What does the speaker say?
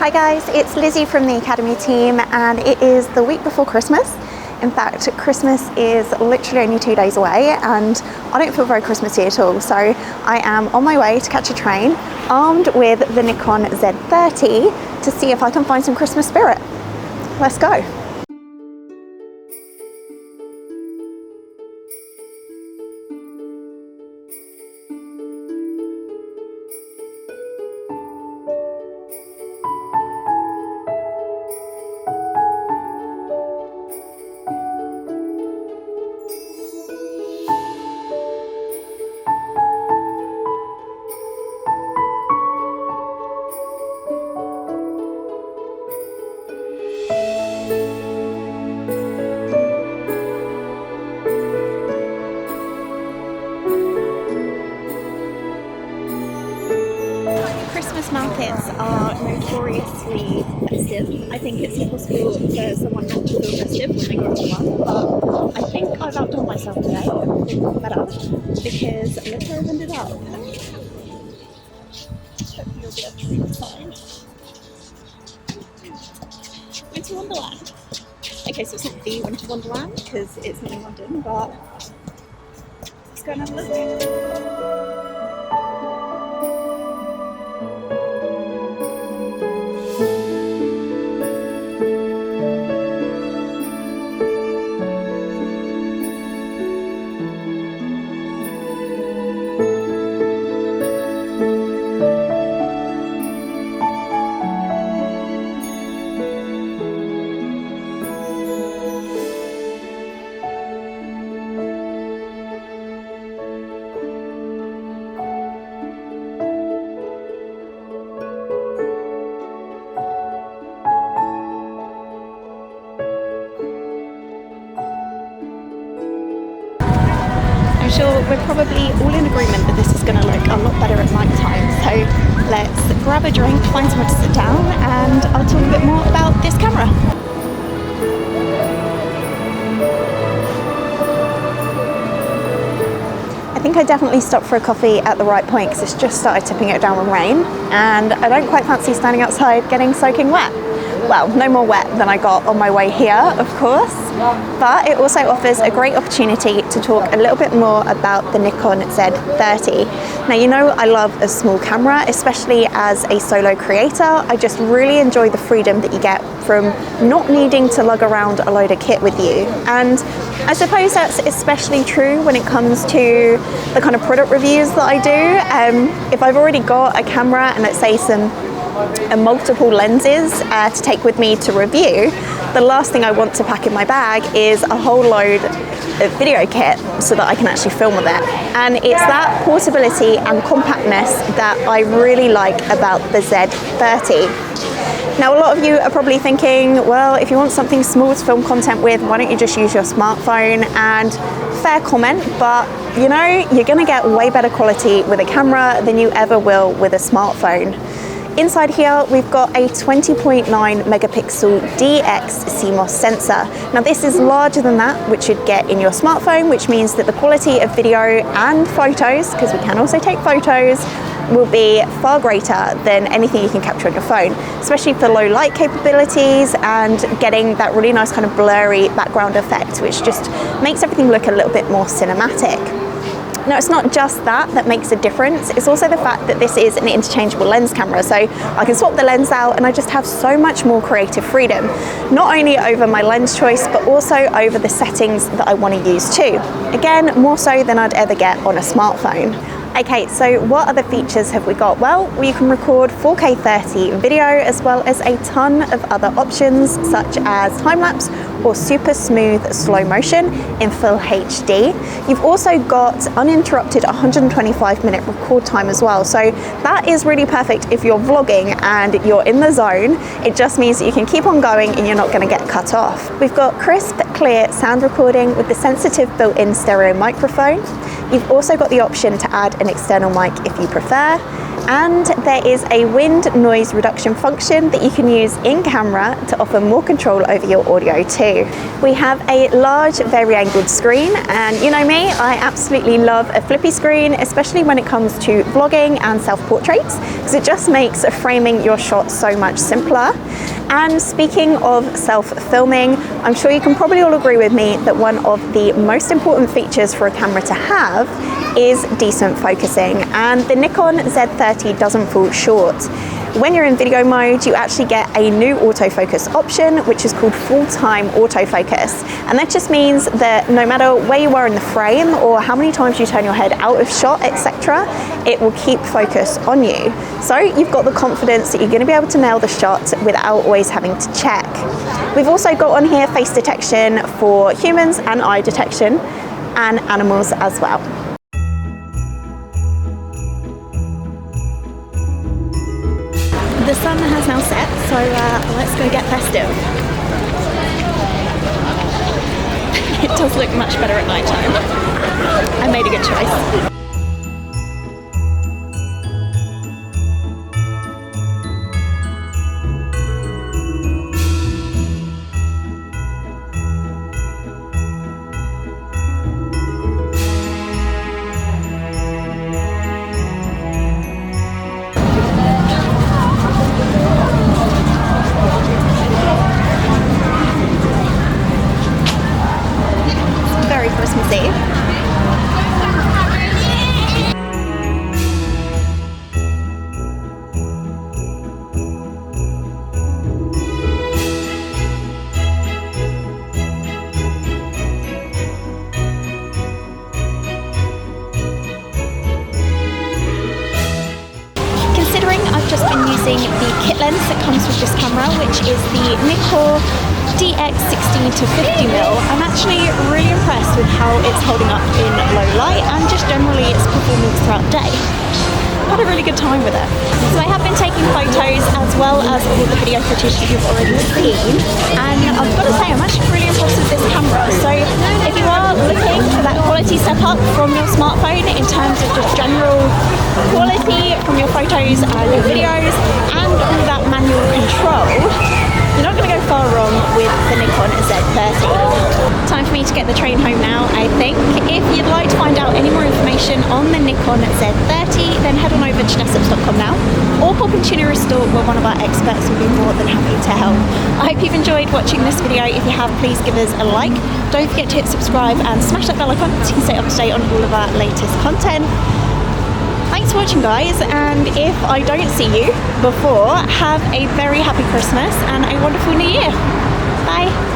Hi guys, it's Lizzie from the Academy team, and it is the week before Christmas. In fact, Christmas is literally only 2 days away and I don't feel very Christmassy at all. So I am on my way to catch a train, armed with the Nikon Z30 to see if I can find some Christmas spirit. Let's go. Christmas markets are notoriously festive. I think it's impossible for someone not to feel festive when they go to one, but I think I've outdone myself today. I'm feeling better because look where I've ended up. Hopefully you'll be able to see the sign. Winter Wonderland. Okay, so it's not the Winter Wonderland because it's not in London, but let's go and have a look. I'm sure we're probably all in agreement that this is going to look a lot better at night time, so let's grab a drink, find somewhere to sit down, and I'll talk a bit more about this camera. I think I definitely stopped for a coffee at the right point because it's just started tipping it down with rain, and I don't quite fancy standing outside getting soaking wet. Well, no more wet than I got on my way here, of course, but it also offers a great opportunity to talk a little bit more about the Nikon Z30. Now, you know I love a small camera, especially as a solo creator. I just really enjoy the freedom that you get from not needing to lug around a load of kit with you. And I suppose that's especially true when it comes to the kind of product reviews that I do. If I've already got a camera and let's say some multiple lenses to take with me to review, the last thing I want to pack in my bag is a whole load of video kit so that I can actually film with it. And it's that portability and compactness that I really like about the Z30. Now, a lot of you are probably thinking, well, if you want something small to film content with, why don't you just use your smartphone? And fair comment, but you know, you're gonna get way better quality with a camera than you ever will with a smartphone. Inside here, we've got a 20.9 megapixel DX CMOS sensor. Now, this is larger than that, which you'd get in your smartphone, which means that the quality of video and photos, because we can also take photos, will be far greater than anything you can capture on your phone, especially for low light capabilities and getting that really nice kind of blurry background effect, which just makes everything look a little bit more cinematic. Now, it's not just that makes a difference, it's also the fact that this is an interchangeable lens camera, so I can swap the lens out and I just have so much more creative freedom, not only over my lens choice, but also over the settings that I want to use too. Again, more so than I'd ever get on a smartphone. Okay, so what other features have we got? Well, you can record 4K 30 video as well as a ton of other options such as time-lapse or super smooth slow motion in full HD. You've also got uninterrupted 125-minute record time as well. So that is really perfect if you're vlogging and you're in the zone. It just means that you can keep on going and you're not going to get cut off. We've got crisp, clear sound recording with the sensitive built-in stereo microphone. You've also got the option to add an external mic if you prefer. And there is a wind noise reduction function that you can use in camera to offer more control over your audio too. We have a large vari-angled screen, and you know me, I absolutely love a flippy screen, especially when it comes to vlogging and self-portraits, because it just makes framing your shots so much simpler. And speaking of self-filming, I'm sure you can probably all agree with me that one of the most important features for a camera to have is decent focusing, and the Nikon Z30 doesn't fall short. When you're in video mode, you actually get a new autofocus option, which is called full-time autofocus. And that just means that no matter where you are in the frame or how many times you turn your head out of shot, etc., it will keep focus on you. So you've got the confidence that you're going to be able to nail the shot without always having to check. We've also got on here face detection for humans and eye detection and animals as well. The sun has now set, so let's go get festive. It does look much better at night time. I made a good choice. Christmas Eve. Considering I've just been using the kit lens that comes with this camera, which is the Nikon DX16 to 50mm, I'm actually really impressed with how it's holding up in low light and just generally its performance throughout the day. I've had a really good time with it. So I have been taking photos as well as all the video footage that you've already seen, and I've got to say I'm actually really impressed with this camera. So if you are looking for that quality step up from your smartphone in terms of just general quality from your photos and your videos and all that manual control, you're not going to go far wrong with the Nikon Z30. Time for me to get the train home now, I think. If you'd like to find out any more information on the Nikon Z30, then head on over to Jessops.com now, or pop into your store where one of our experts will be more than happy to help. I hope you've enjoyed watching this video. If you have, please give us a like. Don't forget to hit subscribe and smash that bell icon so you can stay up to date on all of our latest content. Thanks for watching, guys, and if I don't see you before, have a very happy Christmas and a wonderful New Year. Bye.